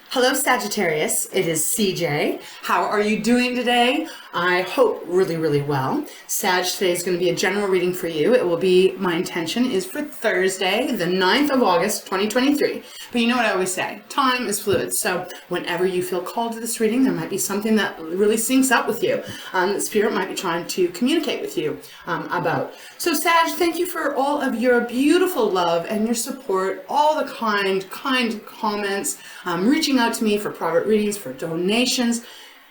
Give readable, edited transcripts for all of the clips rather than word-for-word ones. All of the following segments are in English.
Hello Sagittarius, it is CJ. How are you doing today? I hope really well. Sag, today is going to be a general reading for you. It will be, my intention is for Thursday, the 9th of August, 2023. But you know what I always say, time is fluid. So whenever you feel called to this reading, there might be something that really syncs up with you. The Spirit might be trying to communicate with you about. So Sag, thank you for all of your beautiful love and your support, all the kind comments, reaching out to me for private readings, for donations.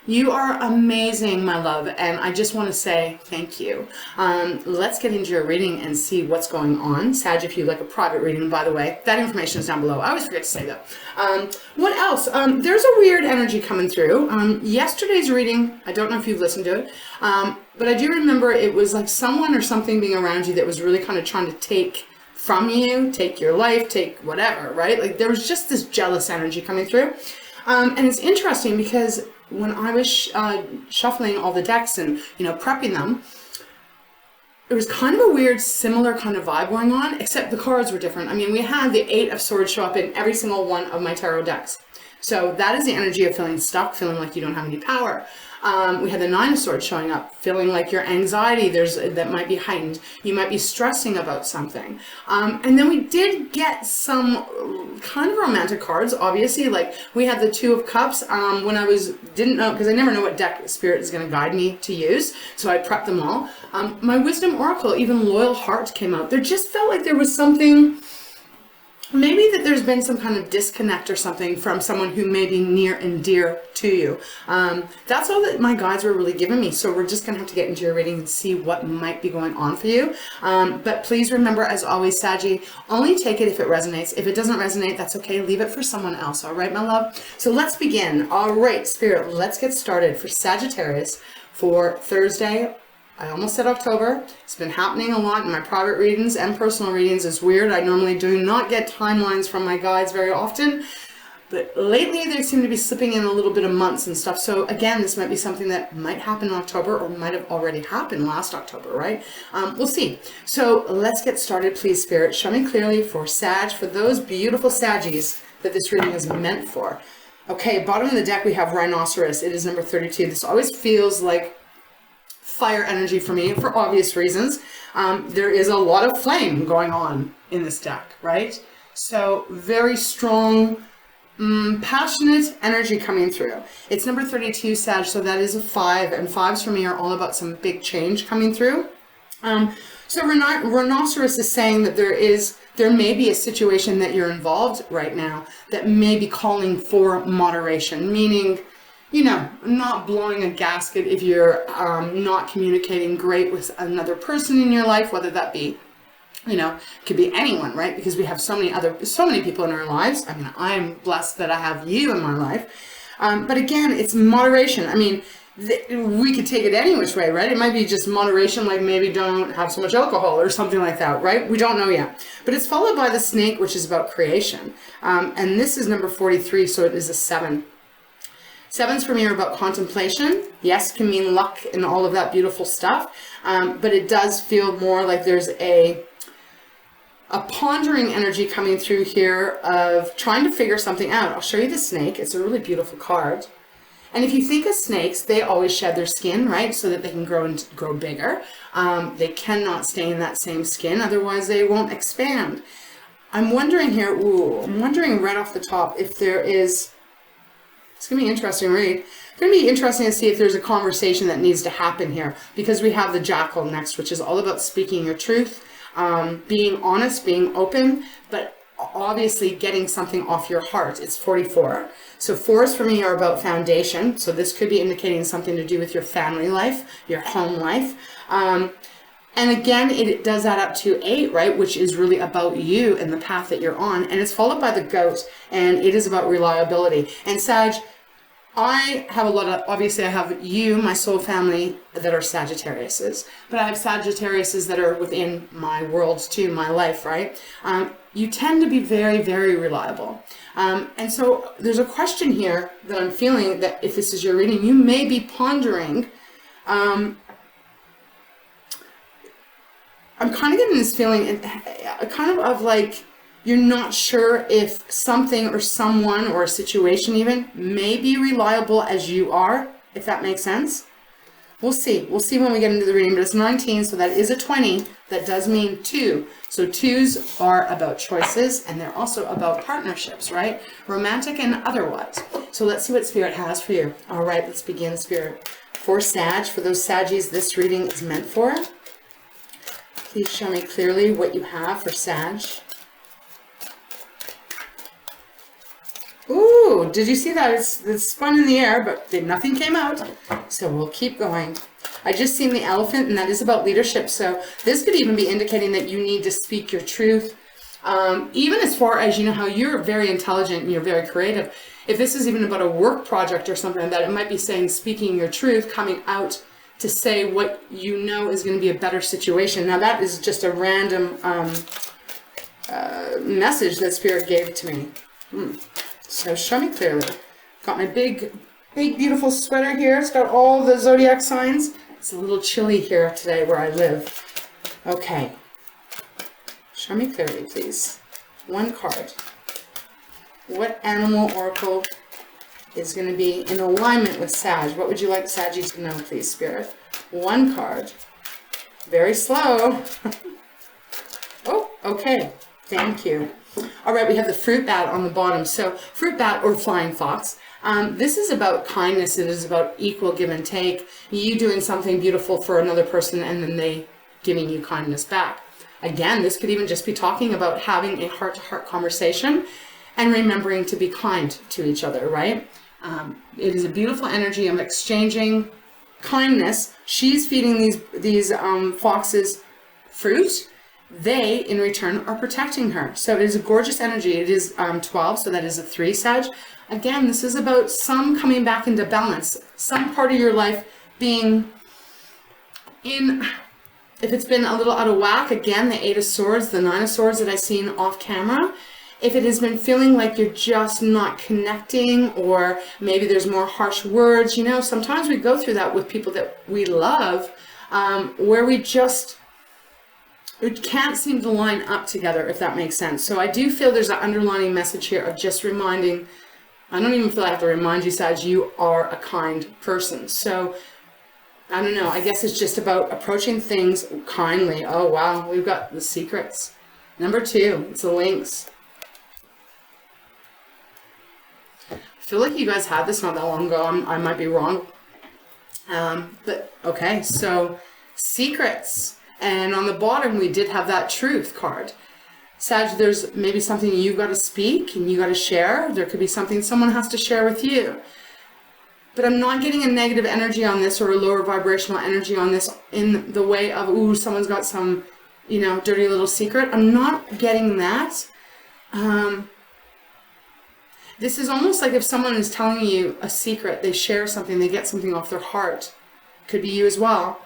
You are amazing, my love, and I just want to say thank you. Let's get into your reading and see what's going on. Sag, if you'd like a private reading, by the way, that information is down below. I always forget to say that. What else? There's a weird energy coming through. Yesterday's reading, I don't know if you've listened to it, but I do remember it was like someone or something being around you that was really kind of trying to take from you, take your life, take whatever, right? Like there was just this jealous energy coming through. And it's interesting because when I was shuffling all the decks and, prepping them, it was kind of a weird, similar kind of vibe going on, except the cards were different. I mean, we had the 8 of Swords show up in every single one of my tarot decks. So that is the energy of feeling stuck, feeling like you don't have any power. We had the 9 of Swords showing up, feeling like your anxiety that might be heightened. You might be stressing about something. And then we did get some kind of romantic cards, obviously. Like we had the 2 of Cups when I didn't know, because I never know what deck Spirit is going to guide me to use. So I prepped them all. My Wisdom Oracle, even Loyal Heart came out. There just felt like there was something. Maybe that there's been some kind of disconnect or something from someone who may be near and dear to you. That's all that my guides were really giving me. So we're just going to have to get into your reading and see what might be going on for you. But please remember, as always, Saggy, only take it if it resonates. If it doesn't resonate, that's okay. Leave it for someone else. All right, my love? So let's begin. All right, Spirit, let's get started for Sagittarius for Thursday. I almost said October. It's been happening a lot in my private readings and personal readings. It's weird. I normally do not get timelines from my guides very often, but lately they seem to be slipping in a little bit of months and stuff. So again, this might be something that might happen in October or might have already happened last October, right? We'll see. So let's get started, please, Spirit. Show me clearly for Sag, for those beautiful Saggies that this reading is meant for. Okay, bottom of the deck we have Rhinoceros. It is number 32. This always feels like fire energy for me for obvious reasons. There is a lot of flame going on in this deck, right? So very strong, passionate energy coming through. It's number 32, Sag, so that is a 5, and 5s for me are all about some big change coming through. So Rhinoceros is saying that there may be a situation that you're involved right now that may be calling for moderation, meaning not blowing a gasket if you're not communicating great with another person in your life, whether that be, could be anyone, right? Because we have so many people in our lives. I mean, I'm blessed that I have you in my life. But again, it's moderation. I mean, we could take it any which way, right? It might be just moderation, like maybe don't have so much alcohol or something like that, right? We don't know yet. But it's followed by the snake, which is about creation. And this is number 43, so it is a 7. 7s for me are about contemplation. Yes, can mean luck and all of that beautiful stuff, but it does feel more like there's a pondering energy coming through here of trying to figure something out. I'll show you the snake. It's a really beautiful card. And if you think of snakes, they always shed their skin, right, so that they can grow bigger. They cannot stay in that same skin, otherwise they won't expand. I'm wondering here, I'm wondering right off the top if there is. It's going to be an interesting read. It's going to be interesting to see if there's a conversation that needs to happen here, because we have the Jackal next, which is all about speaking your truth, being honest, being open, but obviously getting something off your heart. It's 44. So 4s for me are about foundation. So this could be indicating something to do with your family life, your home life. And again, it does add up to 8, right? Which is really about you and the path that you're on. And it's followed by the goat, and it is about reliability. And Sag, I have obviously I have you, my soul family, that are Sagittariuses. But I have Sagittariuses that are within my world too, my life, right? You tend to be very, very reliable. And so there's a question here that I'm feeling that if this is your reading, you may be pondering. I'm kind of getting this feeling kind of like You're not sure if something or someone or a situation even may be reliable as you are, if that makes sense. We'll see. We'll see when we get into the reading, but it's 19, so that is a 20. That does mean 2. So 2s are about choices, and they're also about partnerships, right? Romantic and otherwise. So let's see what Spirit has for you. All right, let's begin, Spirit. For Sag, for those Saggies this reading is meant for, please show me clearly what you have for Sag. Ooh, did you see that? It's spun in the air, but nothing came out. So we'll keep going. I just seen the elephant, and that is about leadership. So this could even be indicating that you need to speak your truth. Even as far as, you know, how you're very intelligent and you're very creative. If this is even about a work project or something like that, it might be saying speaking your truth, coming out to say what you know is going to be a better situation. Now that is just a random message that Spirit gave to me. So show me clearly. Got my big, beautiful sweater here. It's got all the zodiac signs. It's a little chilly here today where I live. Okay. Show me clearly, please. One card. What animal oracle is going to be in alignment with Sag? What would you like Saggies to know, please, Spirit? One card. Very slow. Oh, okay. Thank you. All right, we have the fruit bat on the bottom. So fruit bat or flying fox. This is about kindness. It is about equal give and take. You doing something beautiful for another person and then they giving you kindness back. Again, this could even just be talking about having a heart-to-heart conversation and remembering to be kind to each other, right? It is a beautiful energy of exchanging kindness. She's feeding these foxes fruit. They, in return, are protecting her. So it is a gorgeous energy. It is 12, so that is a 3, Sag. Again, this is about some coming back into balance. Some part of your life being in, if it's been a little out of whack, again, the 8 of Swords, the 9 of Swords that I've seen off camera. If it has been feeling like you're just not connecting, or maybe there's more harsh words, you know, sometimes we go through that with people that we love, where we can't seem to line up together, if that makes sense. So I do feel there's an underlining message here of just reminding, I don't even feel I have to remind you, Sag, you are a kind person. So, I don't know, I guess it's just about approaching things kindly. Oh, wow, we've got the secrets. Number 2, it's a lynx. I feel like you guys had this not that long ago. I might be wrong. But, okay, so secrets. And on the bottom, we did have that truth card. Sag, there's maybe something you've got to speak and you got to share. There could be something someone has to share with you. But I'm not getting a negative energy on this or a lower vibrational energy on this in the way of, ooh, someone's got some, you know, dirty little secret. I'm not getting that. This is almost like if someone is telling you a secret, they share something, they get something off their heart. Could be you as well.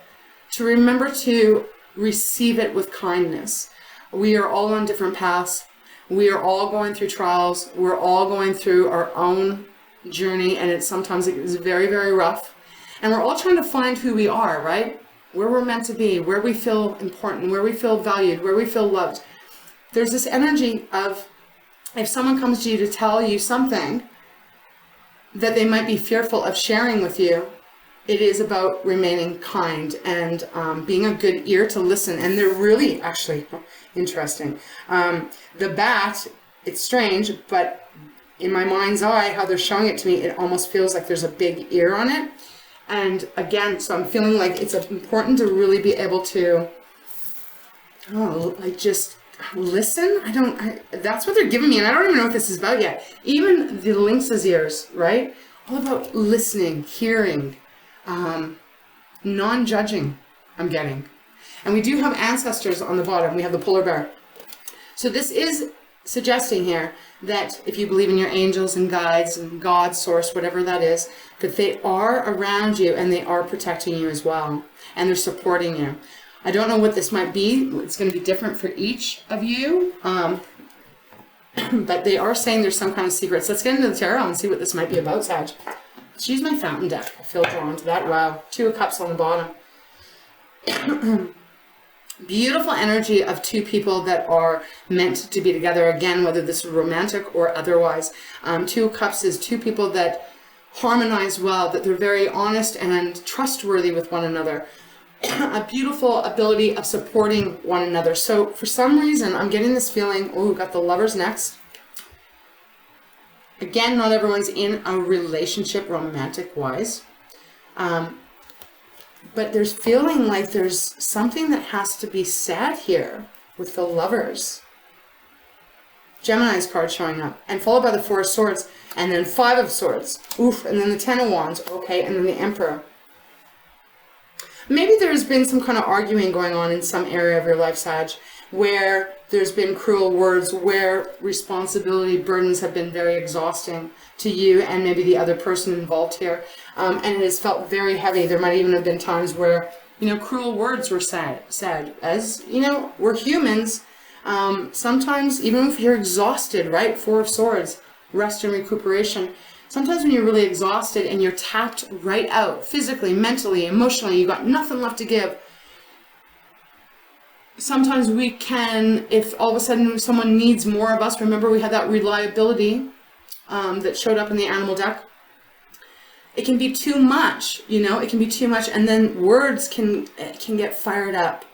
To remember to receive it with kindness. We are all on different paths. We are all going through trials. We're all going through our own journey, and sometimes it is very, very rough. And we're all trying to find who we are, right? Where we're meant to be, where we feel important, where we feel valued, where we feel loved. There's this energy of, if someone comes to you to tell you something that they might be fearful of sharing with you, it is about remaining kind and being a good ear to listen. And they're really actually interesting. The bat, it's strange, but in my mind's eye, how they're showing it to me, it almost feels like there's a big ear on it. And again, so I'm feeling like it's important to really be able to, like just listen. That's what they're giving me. And I don't even know what this is about yet. Even the lynx's ears, right? All about listening, hearing, non-judging, I'm getting. And we do have ancestors on the bottom. We have the polar bear. So this is suggesting here that if you believe in your angels and guides and God, source, whatever that is, that they are around you and they are protecting you as well. And they're supporting you. I don't know what this might be. It's going to be different for each of you. But they are saying there's some kind of secrets. Let's get into the tarot and see what this might be about, Sag. Let's use my fountain deck. I feel drawn to that. Wow. 2 of Cups on the bottom. Beautiful energy of two people that are meant to be together. Again, whether this is romantic or otherwise. Two of Cups is two people that harmonize well, that they're very honest and trustworthy with one another. A beautiful ability of supporting one another. So for some reason, I'm getting this feeling, oh, we've got the Lovers next. Again, not everyone's in a relationship romantic-wise. But there's feeling like there's something that has to be said here with the Lovers. Gemini's card showing up, and followed by the Four of Swords, and then Five of Swords. Oof, and then the Ten of Wands, okay, and then the Emperor. Maybe there's been some kind of arguing going on in some area of your life, Sag, where there's been cruel words, where responsibility burdens have been very exhausting to you and maybe the other person involved here. And it has felt very heavy. There might even have been times where, cruel words were said. As, we're humans. Sometimes, even if you're exhausted, right? Four of Swords, rest and recuperation. Sometimes when you're really exhausted and you're tapped right out, physically, mentally, emotionally, you've got nothing left to give. Sometimes we can, if all of a sudden someone needs more of us, remember we had that reliability that showed up in the animal deck. It can be too much, it can be too much, and then words can get fired up.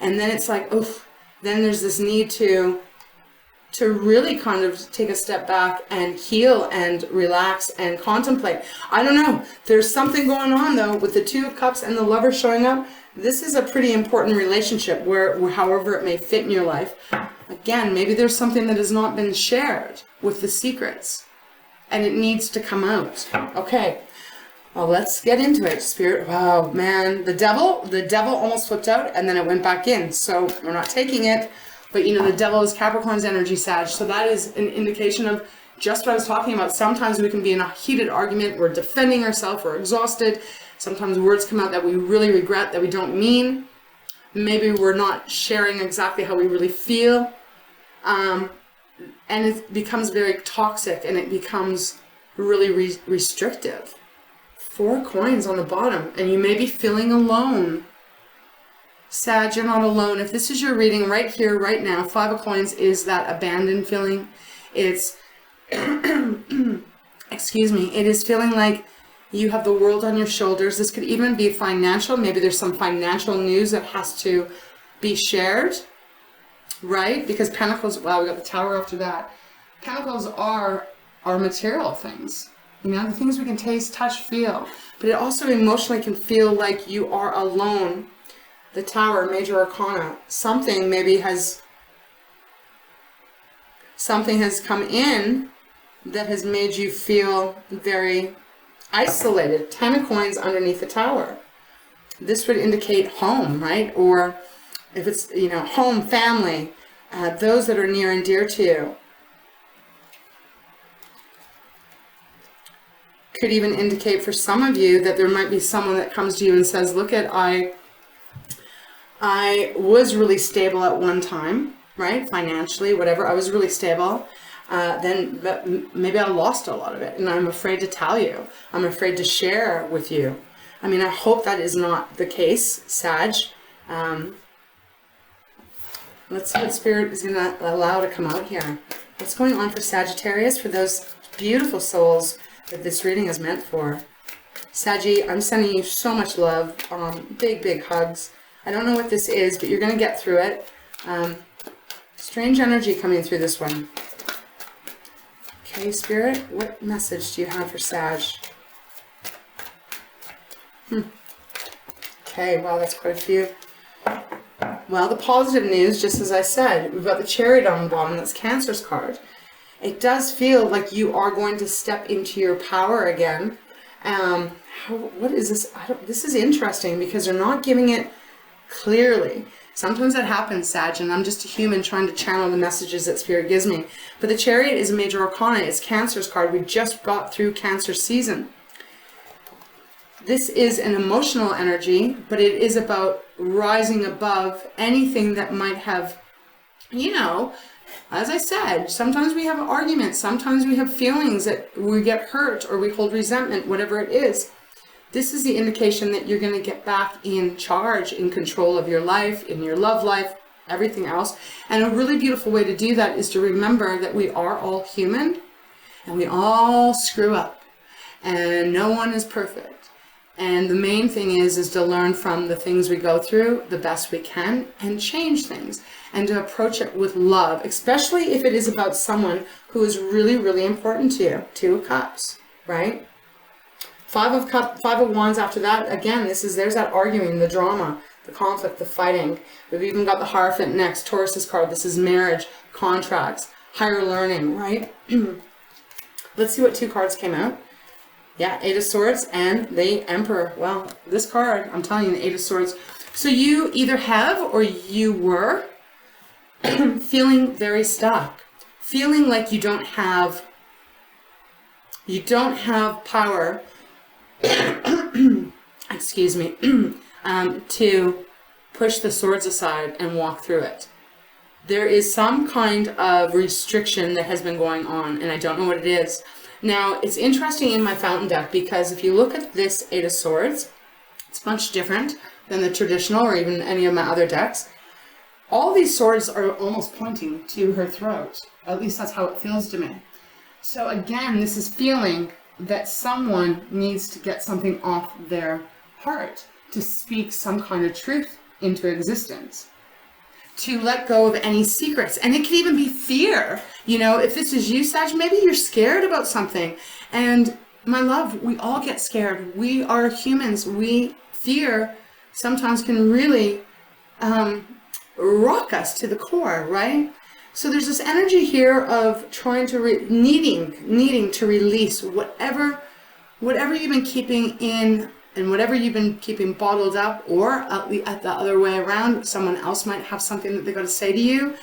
And then it's like, oof, then there's this need to really kind of take a step back and heal and relax and contemplate. I don't know. There's something going on, though, with the Two of Cups and the Lover showing up. This is a pretty important relationship where however it may fit in your life. Again, maybe there's something that has not been shared with the secrets, and it needs to come out. Okay. Well, let's get into it, Spirit. Wow, man. The devil almost flipped out, and then it went back in. So we're not taking it. But, the devil is Capricorn's energy, Sag. So that is an indication of just what I was talking about. Sometimes we can be in a heated argument. We're defending ourselves. We're exhausted. Sometimes words come out that we really regret, that we don't mean. Maybe we're not sharing exactly how we really feel. And it becomes very toxic, and it becomes really restrictive. 4 coins on the bottom, and you may be feeling alone. Sag, you're not alone. If this is your reading right here, right now, 5 of coins is that abandoned feeling. It's, excuse me, it is feeling like you have the world on your shoulders. This could even be financial. Maybe there's some financial news that has to be shared, right? Because Pentacles, wow, we got the Tower after that. Pentacles are material things. The things we can taste, touch, feel. But it also emotionally can feel like you are alone. The Tower, Major Arcana, something has come in that has made you feel very isolated. 10 of coins underneath the Tower. This would indicate home, right? Or if it's, home, family, those that are near and dear to you. Could even indicate for some of you that there might be someone that comes to you and says, look at, I was really stable at one time, right? Financially, whatever. I was really stable. Then maybe I lost a lot of it, and I'm afraid to tell you. I'm afraid to share with you. I mean, I hope that is not the case, Sag. Let's see what Spirit is going to allow to come out here. What's going on for Sagittarius, for those beautiful souls that this reading is meant for? Saggy, I'm sending you so much love. Big, big hugs. I don't know what this is, but you're going to get through it. Strange energy coming through this one. Okay, Spirit, what message do you have for Sag? Okay, wow, that's quite a few. Well, the positive news, just as I said, we've got the Chariot on the bottom. That's Cancer's card. It does feel like you are going to step into your power again. What is this? This is interesting because they're not giving it clearly. Sometimes that happens, Sag, and I'm just a human trying to channel the messages that Spirit gives me. But the Chariot is a Major Arcana. It's Cancer's card. We just got through Cancer season. This is an emotional energy, but it is about rising above anything that might have, as I said, sometimes we have arguments, sometimes we have feelings that we get hurt or we hold resentment, whatever it is. this is the indication that you're going to get back in charge, in control of your life, in your love life, everything else. And a really beautiful way to do that is to remember that we are all human and we all screw up and no one is perfect. And the main thing is to learn from the things we go through the best we can and change things and to approach it with love, especially if it is about someone who is really, really important to you. 2 of Cups, right? 5 of Wands after that. Again, there's that arguing, the drama, the conflict, the fighting. We've even got the Hierophant next, Taurus's card. This is marriage, contracts, higher learning, right? Let's see what 2 cards came out. Yeah, 8 of Swords and the Emperor. Well, this card, I'm telling you, the 8 of Swords. So you either have or you were feeling very stuck, feeling like you don't have power, excuse me, to push the swords aside and walk through it. There is some kind of restriction that has been going on, and I don't know what it is. Now, it's interesting in my fountain deck because if you look at this 8 of Swords, it's much different than the traditional or even any of my other decks. All these swords are almost pointing to her throat. At least that's how it feels to me. So again, this is feeling that someone needs to get something off their heart, to speak some kind of truth into existence, to let go of any secrets. And it could even be fear. You know, if this is you, Sag, maybe you're scared about something. And my love, we all get scared. We are humans. Fear sometimes can really rock us to the core, right? So there's this energy here of trying to needing to release whatever you've been keeping in and whatever you've been keeping bottled up, or at the other way around, someone else might have something that they got to say to you,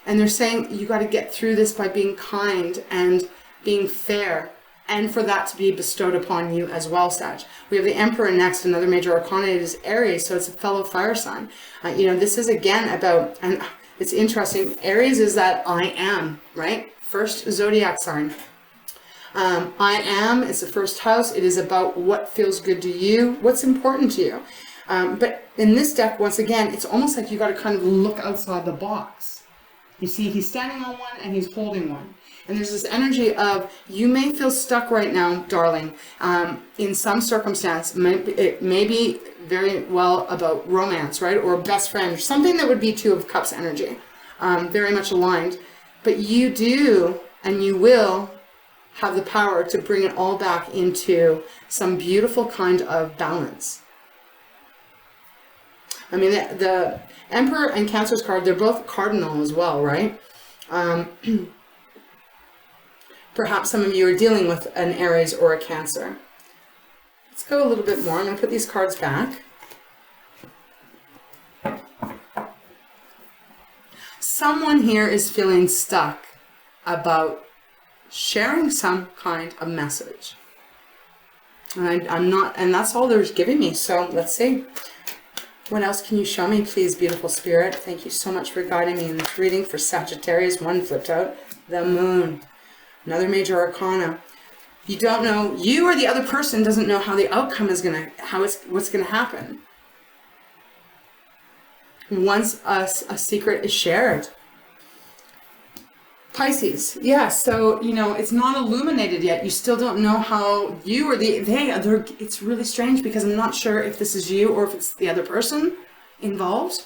and they're saying you got to get through this by being kind and being fair, and for that to be bestowed upon you as well, Sag. We have the Emperor next, another major arcana. It is Aries, so it's a fellow fire sign. This is again about, and it's interesting, Aries is that I am, right? First zodiac sign. I am, it's the first house. It is about what feels good to you, what's important to you. But in this deck, once again, it's almost like you got to kind of look outside the box. You see, he's standing on one and he's holding one. And there's this energy of, you may feel stuck right now, darling, in some circumstance. It may be very well about romance, right? Or best friend, something that would be 2 of Cups energy, very much aligned. But you do, and you will, have the power to bring it all back into some beautiful kind of balance. I mean, the Emperor and Cancer's card, they're both cardinal as well, right? Perhaps some of you are dealing with an Aries or a Cancer. Let's go a little bit more. I'm going to put these cards back. Someone here is feeling stuck about sharing some kind of message. And I'm not, and that's all there's giving me. So let's see. What else can you show me, please, beautiful spirit? Thank you so much for guiding me in this reading for Sagittarius. One flipped out. The Moon. Another major arcana. You don't know, you or the other person doesn't know how the outcome is what's gonna happen. Once a secret is shared. Pisces, yeah, so, it's not illuminated yet. You still don't know how you or it's really strange because I'm not sure if this is you or if it's the other person involved.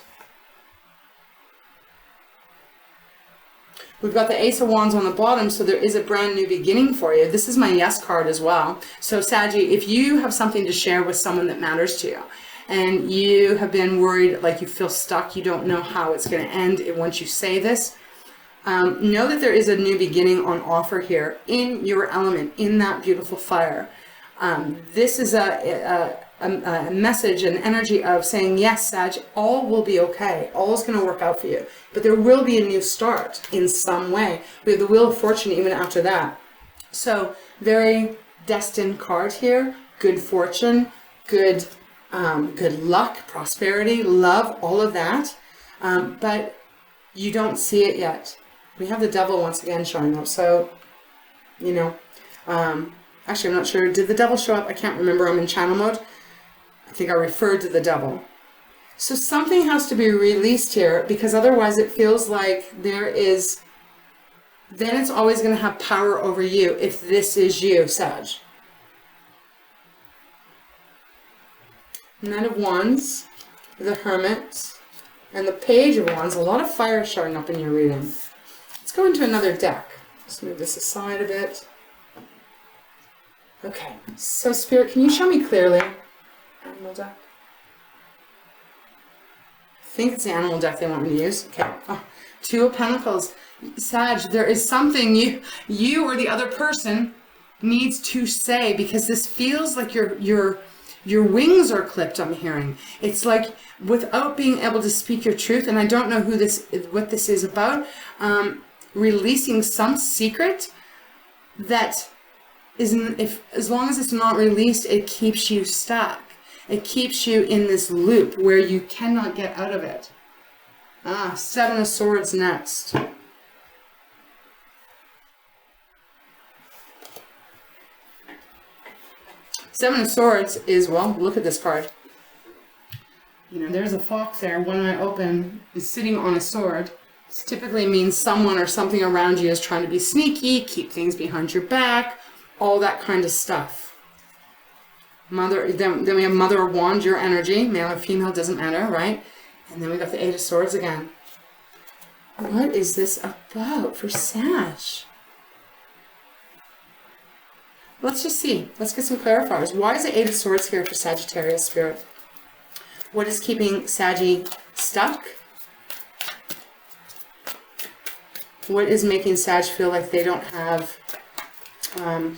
We've got the Ace of Wands on the bottom, so there is a brand new beginning for you. This is my yes card as well. So Saggy, if you have something to share with someone that matters to you, and you have been worried, like you feel stuck, you don't know how it's going to end once you say this, know that there is a new beginning on offer here in your element, in that beautiful fire. This is a message, an energy of saying, yes, Sag, all will be okay. All is going to work out for you. But there will be a new start in some way. We have the Wheel of Fortune even after that. So very destined card here. Good fortune, good luck, prosperity, love, all of that. But you don't see it yet. We have the Devil once again showing up. So, Actually, I'm not sure. Did the devil show up? I can't remember. I'm in channel mode. I think I referred to the devil. So something has to be released here, because otherwise it feels like there is, then it's always going to have power over you if this is you, Sag. Knight of Wands, the Hermit, and the Page of Wands. A lot of fire showing up in your reading. Let's go into another deck. Let's move this aside a bit. Okay, so Spirit, can you show me clearly? Animal deck. I think it's the animal deck they want me to use. Okay. Oh, Two of Pentacles. Sag, there is something you or the other person needs to say, because this feels like your wings are clipped, I'm hearing. It's like without being able to speak your truth, and I don't know what this is about, releasing some secret that as long as it's not released, it keeps you stuck. It keeps you in this loop where you cannot get out of it. Seven of Swords next. Seven of Swords is, well, look at this card. You know, there's a fox there. One eye open, is sitting on a sword. This typically means someone or something around you is trying to be sneaky, keep things behind your back, all that kind of stuff. Then we have Mother of Wands, your energy, male or female, doesn't matter, right? And then we got the Eight of Swords again. What is this about for Sag? Let's just see. Let's get some clarifiers. Why is the Eight of Swords here for Sagittarius, Spirit? What is keeping Saggy stuck? What is making Sag feel like they don't have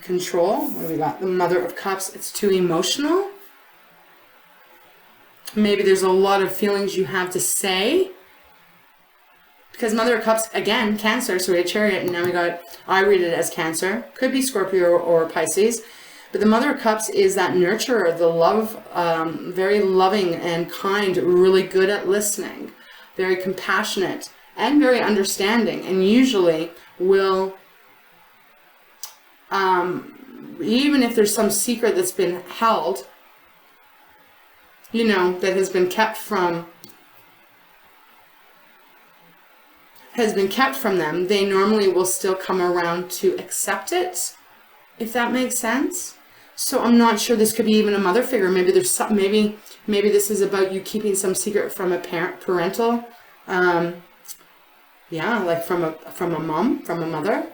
control? What do we got? The Mother of Cups. It's too emotional. Maybe there's a lot of feelings you have to say. Because Mother of Cups, again, Cancer, so we had Chariot, and now we got, I read it as Cancer. Could be Scorpio or Pisces. But the Mother of Cups is that nurturer, the love, very loving and kind, really good at listening, very compassionate, and very understanding, and usually will, even if there's some secret that's been held, you know, that has been kept from them, they normally will still come around to accept it, if that makes sense. So I'm not sure, this could be even a mother figure. Maybe there's some, maybe this is about you keeping some secret from a parental, yeah, like from a mom, from a mother.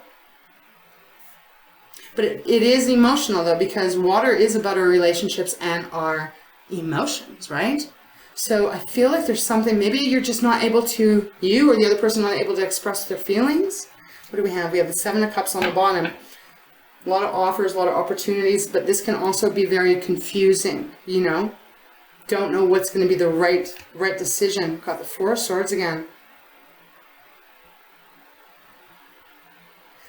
But it is emotional though, because water is about our relationships and our emotions, right? So I feel like there's something, maybe you're just not able to, you or the other person not able to express their feelings. What do we have? We have the Seven of Cups on the bottom. A lot of offers, a lot of opportunities, but this can also be very confusing, you know? Don't know what's going to be the right decision. Got the Four of Swords again.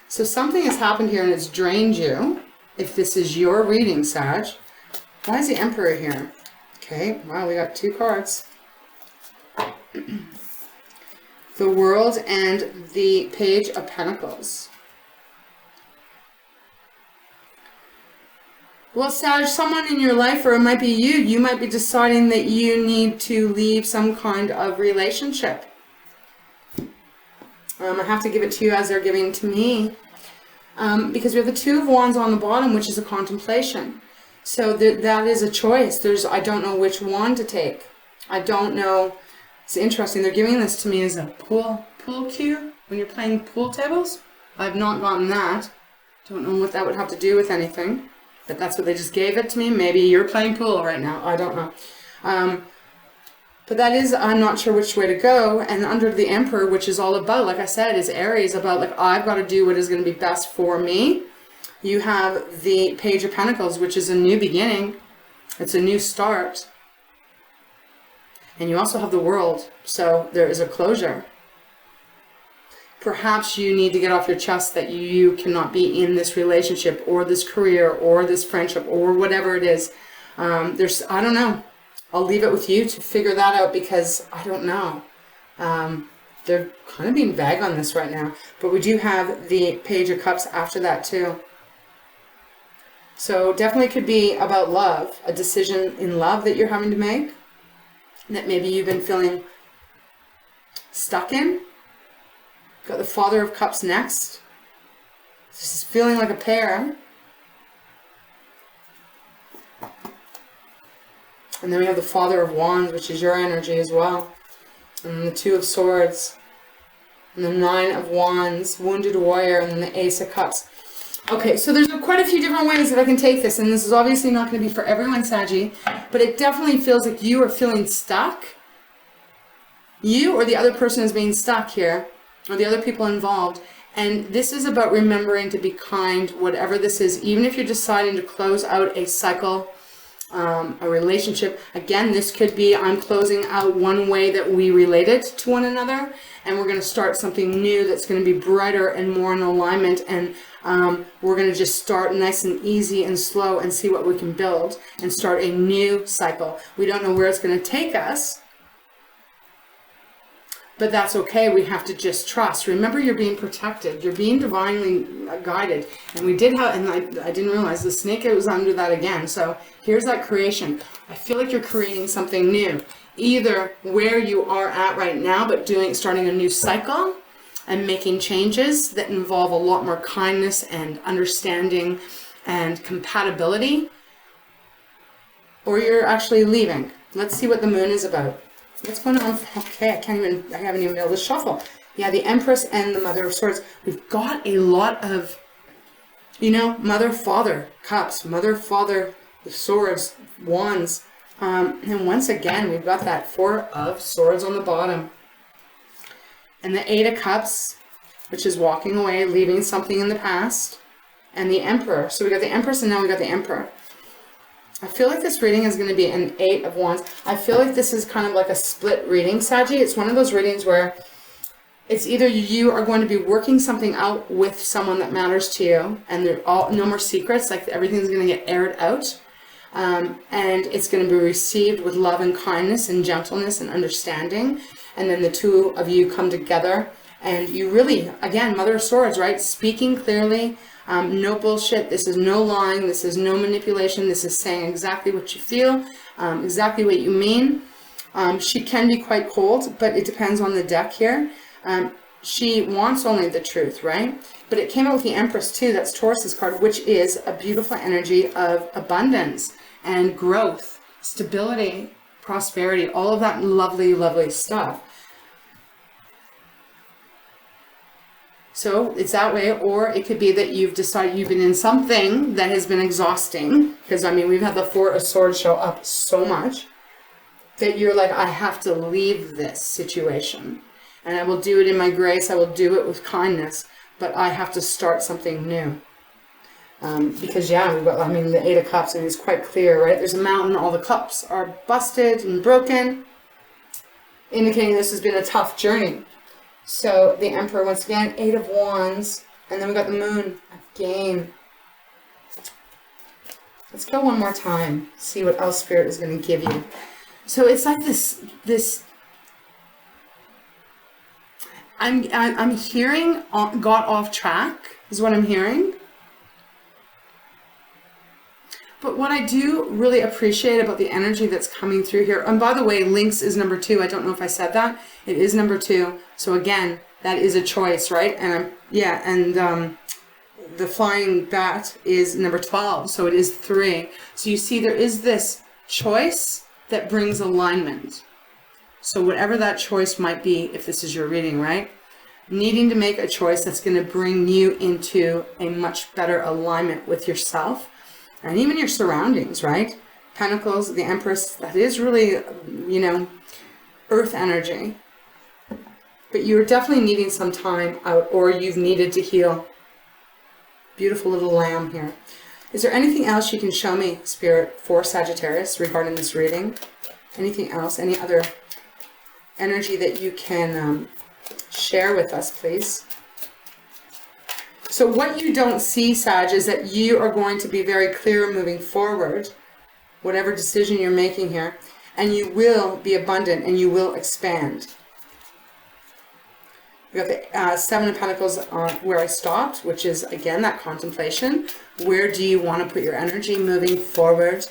So something has happened here and it's drained you. If this is your reading, Sag. Why is the Emperor here? Okay, wow, we got two cards. The World and the Page of Pentacles. Well, Sag, someone in your life, or it might be you might be deciding that you need to leave some kind of relationship. I have to give it to you as they're giving it to me. Because we have the Two of Wands on the bottom, which is a contemplation. So that is a choice. I don't know which wand to take. I don't know. It's interesting. They're giving this to me as a pool cue when you're playing pool tables. I've not gotten that. Don't know what that would have to do with anything. But that's what they just gave it to me. Maybe you're playing pool right now. I don't know. But that is, I'm not sure which way to go. And under the Emperor, which is all about, like I said, is Aries, about like, I've got to do what is going to be best for me. You have the Page of Pentacles, which is a new beginning. It's a new start. And you also have the World. So there is a closure. Perhaps you need to get off your chest that you cannot be in this relationship or this career or this friendship or whatever it is. I don't know. I'll leave it with you to figure that out, because I don't know. They're kind of being vague on this right now. But we do have the Page of Cups after that too. So definitely could be about love, a decision in love that you're having to make, that maybe you've been feeling stuck in. Got the Father of Cups next. This is feeling like a pair. And then we have the Father of Wands, which is your energy as well. And the Two of Swords. And the Nine of Wands, Wounded Warrior, and then the Ace of Cups. Okay, so there's quite a few different ways that I can take this, and this is obviously not going to be for everyone, Saggy, but it definitely feels like you are feeling stuck. You or the other person is being stuck here, or the other people involved, and this is about remembering to be kind, whatever this is, even if you're deciding to close out a cycle, a relationship. Again, this could be I'm closing out one way that we related to one another, and we're going to start something new that's going to be brighter and more in alignment, and we're going to just start nice and easy and slow and see what we can build and start a new cycle. We don't know where it's going to take us, but that's okay. We have to just trust. Remember, you're being protected. You're being divinely guided. And we did have, and I didn't realize the snake was under that again. So here's that creation. I feel like you're creating something new. Either where you are at right now, but starting a new cycle and making changes that involve a lot more kindness and understanding and compatibility, or you're actually leaving. Let's see what the moon is about. What's going on? Okay, I haven't even been able to shuffle. Yeah, the Empress and the Mother of Swords. We've got a lot of, Mother, Father, Cups, Mother, Father, the Swords, Wands. And once again, we've got that Four of Swords on the bottom. And the Eight of Cups, which is walking away, leaving something in the past. And the Emperor. So we got the Empress and now we got the Emperor. I feel like this reading is going to be an Eight of Wands. I feel like this is kind of like a split reading, Saggy. It's one of those readings where it's either you are going to be working something out with someone that matters to you, and there are no more secrets, like everything's going to get aired out, and it's going to be received with love and kindness and gentleness and understanding, and then the two of you come together, and you really, again, Mother of Swords, right? Speaking clearly. No bullshit. This is no lying. This is no manipulation. This is saying exactly what you feel, exactly what you mean. She can be quite cold, but it depends on the deck here. She wants only the truth, right? But it came out with the Empress too. That's Taurus's card, which is a beautiful energy of abundance and growth, stability, prosperity, all of that lovely, lovely stuff. So it's that way, or it could be that you've decided you've been in something that has been exhausting, because I mean, we've had the Four of Swords show up so much that you're like, I have to leave this situation, and I will do it in my grace, I will do it with kindness, but I have to start something new. Because yeah, we've got, I mean, the Eight of Cups, and it's quite clear, right? There's a mountain, all the cups are busted and broken, indicating this has been a tough journey. So the Emperor, once again, Eight of Wands, and then we got the Moon again. Let's go one more time, see what else Spirit is going to give you. So it's like this. I'm hearing got off track is what I'm hearing. But what I do really appreciate about the energy that's coming through here, and by the way, Lynx is number 2. I don't know if I said that. It is number 2. So again, that is a choice, right? And the Flying Bat is number 12. So it is 3. So you see there is this choice that brings alignment. So whatever that choice might be, if this is your reading, right? Needing to make a choice that's going to bring you into a much better alignment with yourself. And even your surroundings, right? Pentacles, the Empress, that is really, earth energy. But you're definitely needing some time out, or you've needed to heal. Beautiful little lamb here. Is there anything else you can show me, Spirit, for Sagittarius regarding this reading? Anything else? Any other energy that you can share with us, please? So what you don't see, Sag, is that you are going to be very clear moving forward, whatever decision you're making here, and you will be abundant and you will expand. We got the Seven of Pentacles where I stopped, which is, again, that contemplation. Where do you want to put your energy moving forward?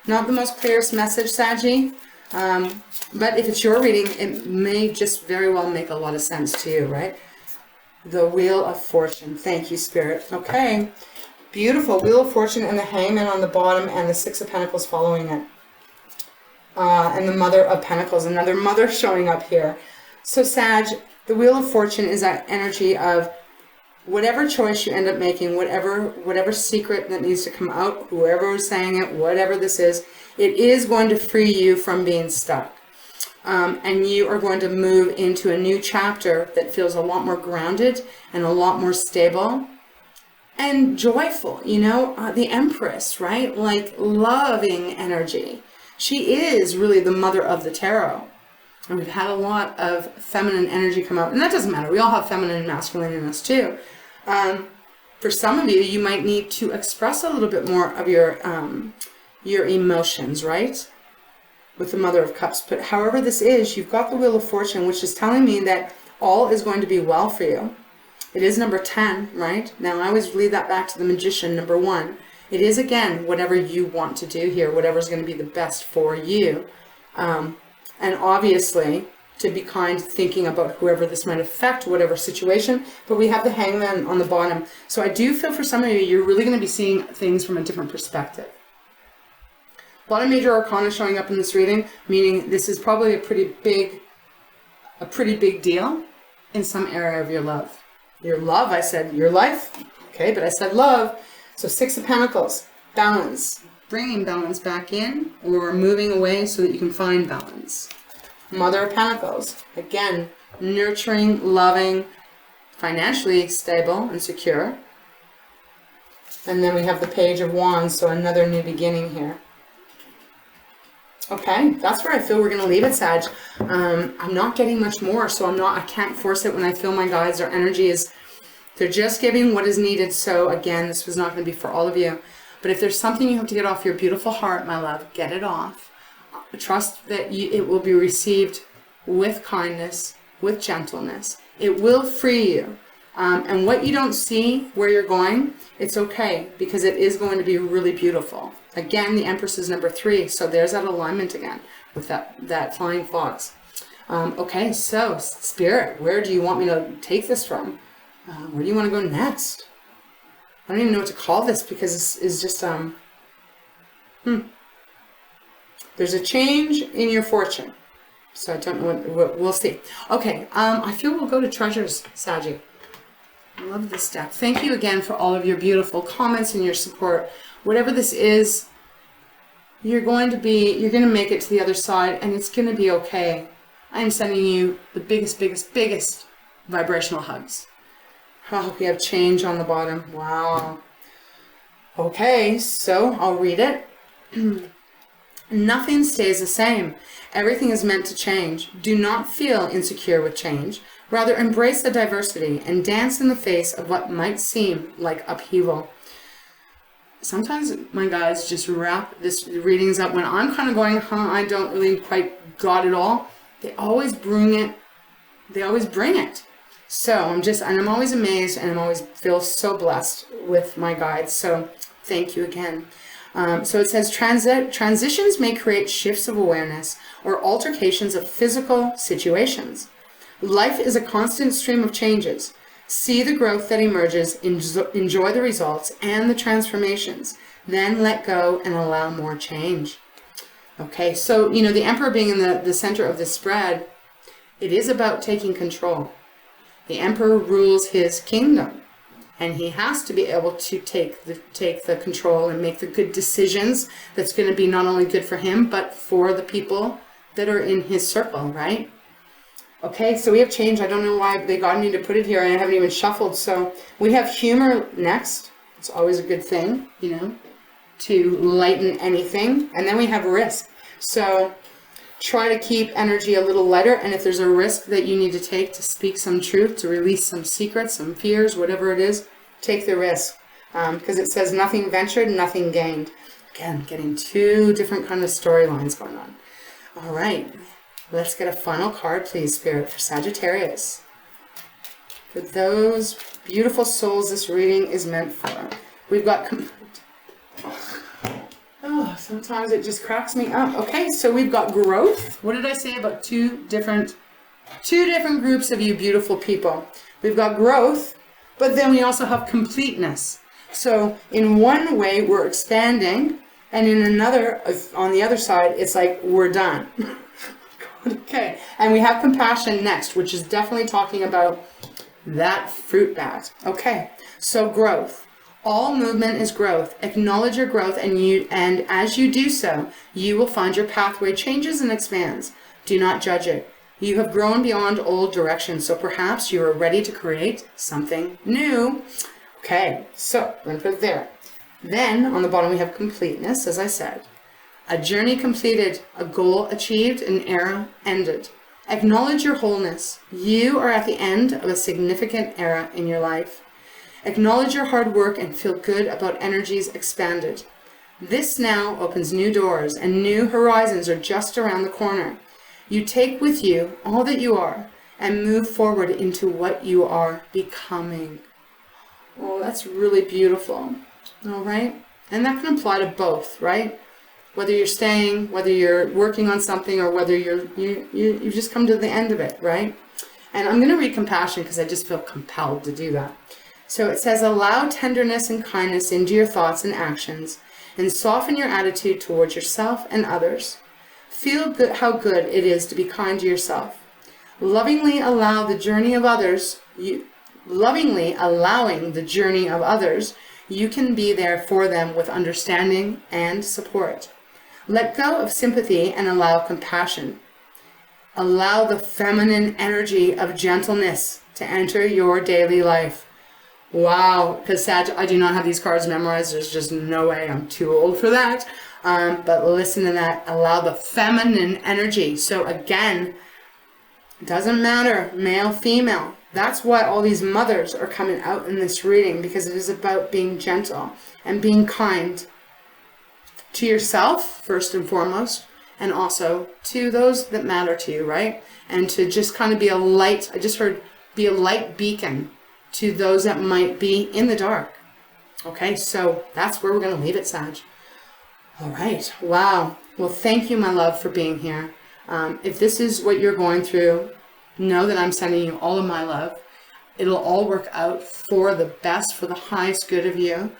Not the most clearest message, Saggy. But if it's your reading, it may just very well make a lot of sense to you, right? The Wheel of Fortune. Thank you, Spirit. Okay. Beautiful. Wheel of Fortune and the Hangman on the bottom and the Six of Pentacles following it. And the Mother of Pentacles. Another mother showing up here. So, Sag, the Wheel of Fortune is that energy of whatever choice you end up making, whatever secret that needs to come out, whoever is saying it, whatever this is, it is going to free you from being stuck. And you are going to move into a new chapter that feels a lot more grounded and a lot more stable and joyful. You know, the Empress, right? Like loving energy. She is really the mother of the tarot. And we've had a lot of feminine energy come out. And that doesn't matter. We all have feminine and masculine in us too. For some of you, you might need to express a little bit more of your emotions, right? With the Mother of Cups. But however this is, you've got the Wheel of Fortune, which is telling me that all is going to be well for you. It is number 10, right? Now, I always lead that back to the Magician, number 1. It is, again, whatever you want to do here, whatever's going to be the best for you. And obviously, to be kind, thinking about whoever this might affect, whatever situation. But we have the Hangman on the bottom. So I do feel for some of you, you're really going to be seeing things from a different perspective. A lot of major arcana showing up in this reading, meaning this is probably a pretty big deal in some area of your love. Your love, I said your life. Okay, but I said love. So Six of Pentacles, balance. Bringing balance back in or moving away so that you can find balance. Mother of Pentacles, again, nurturing, loving, financially stable and secure. And then we have the Page of Wands, so another new beginning here. Okay, that's where I feel we're going to leave it, Sag. I'm not getting much more, so I can't force it when I feel my guides. Our energy is, they're just giving what is needed. So again, this was not going to be for all of you. But if there's something you have to get off your beautiful heart, my love, get it off. Trust that it will be received with kindness, with gentleness. It will free you. And what you don't see where you're going, it's okay, because it is going to be really beautiful. Again, the Empress is number 3, so there's that alignment again with that flying fox. Okay, so Spirit, where do you want me to take this from? Where do you want to go next? I don't even know what to call this, because this is just, there's a change in your fortune. So I don't know what we'll see. Okay, I feel we'll go to Treasures, Saggy. I love this deck. Thank you again for all of your beautiful comments and your support. Whatever this is, you're going to make it to the other side, and it's going to be okay. I am sending you the biggest vibrational hugs. Oh, we have change on the bottom. Wow. Okay, so I'll read it. Nothing stays the same. Everything is meant to change. Do not feel insecure with change. Rather, embrace the diversity and dance in the face of what might seem like upheaval. Sometimes my guys just wrap this readings up when I'm kind of going, I don't really quite got it all. They always bring it. So I'm always amazed, and I'm always feel so blessed with my guides. So thank you again. So it says, transitions may create shifts of awareness or altercations of physical situations. Life is a constant stream of changes. See the growth that emerges, enjoy the results and the transformations, then let go and allow more change. Okay, so, the Emperor being in the center of the spread, it is about taking control. The Emperor rules his kingdom, and he has to be able to take the control and make the good decisions that's going to be not only good for him, but for the people that are in his circle, right? Okay, so we have change. I don't know why they got me to put it here, and I haven't even shuffled. So we have humor next. It's always a good thing, to lighten anything. And then we have risk. So try to keep energy a little lighter, and if there's a risk that you need to take to speak some truth, to release some secrets, some fears, whatever it is, take the risk. Because it says nothing ventured, nothing gained. Again, getting 2 different kind of storylines going on. All right, let's get a final card, please, Spirit, for Sagittarius. For those beautiful souls this reading is meant for. We've got... Oh, sometimes it just cracks me up. Okay, so we've got growth. What did I say about two different groups of you beautiful people? We've got growth, but then we also have completeness. So in one way, we're expanding, and in another, on the other side, it's like we're done. Okay, and we have compassion next, which is definitely talking about that fruit bat. Okay, so growth. All movement is growth. Acknowledge your growth, and as you do so, you will find your pathway changes and expands. Do not judge it. You have grown beyond old directions, so perhaps you are ready to create something new. Okay, so we're going to put it there. Then on the bottom we have completeness, as I said. A journey completed, a goal achieved, an era ended. Acknowledge your wholeness. You are at the end of a significant era in your life. Acknowledge your hard work and feel good about energies expanded. This now opens new doors, and new horizons are just around the corner. You take with you all that you are and move forward into what you are becoming. Oh, that's really beautiful. All right? And that can apply to both, right? Whether you're staying, whether you're working on something, or whether you've just come to the end of it, right? And I'm going to read compassion because I just feel compelled to do that. So it says, allow tenderness and kindness into your thoughts and actions, and soften your attitude towards yourself and others. Feel good, how good it is to be kind to yourself. Lovingly allowing the journey of others, you can be there for them with understanding and support. Let go of sympathy and allow compassion. Allow the feminine energy of gentleness to enter your daily life. Wow, because Sag, I do not have these cards memorized. There's just no way. I'm too old for that. But listen to that. Allow the feminine energy. So again, it doesn't matter, male, female. That's why all these mothers are coming out in this reading, because it is about being gentle and being kind to yourself, first and foremost, and also to those that matter to you, right? And to just kind of be a light, I just heard, be a light beacon to those that might be in the dark. Okay, so that's where we're going to leave it, Sag. All right, wow. Well, thank you, my love, for being here. If this is what you're going through, know that I'm sending you all of my love. It'll all work out for the best, for the highest good of you.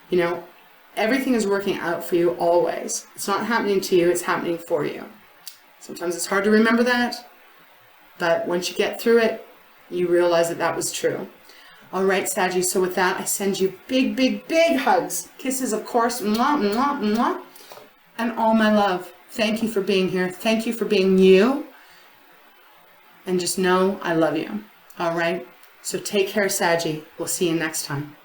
You know, everything is working out for you always. It's not happening to you, it's happening for you. Sometimes it's hard to remember that, but once you get through it, you realize that that was true. All right, Saggy, so with that, I send you big, big, big hugs. Kisses, of course, mwah, mwah, mwah, and all my love. Thank you for being here. Thank you for being you. And just know I love you. All right? So take care, Saggy. We'll see you next time.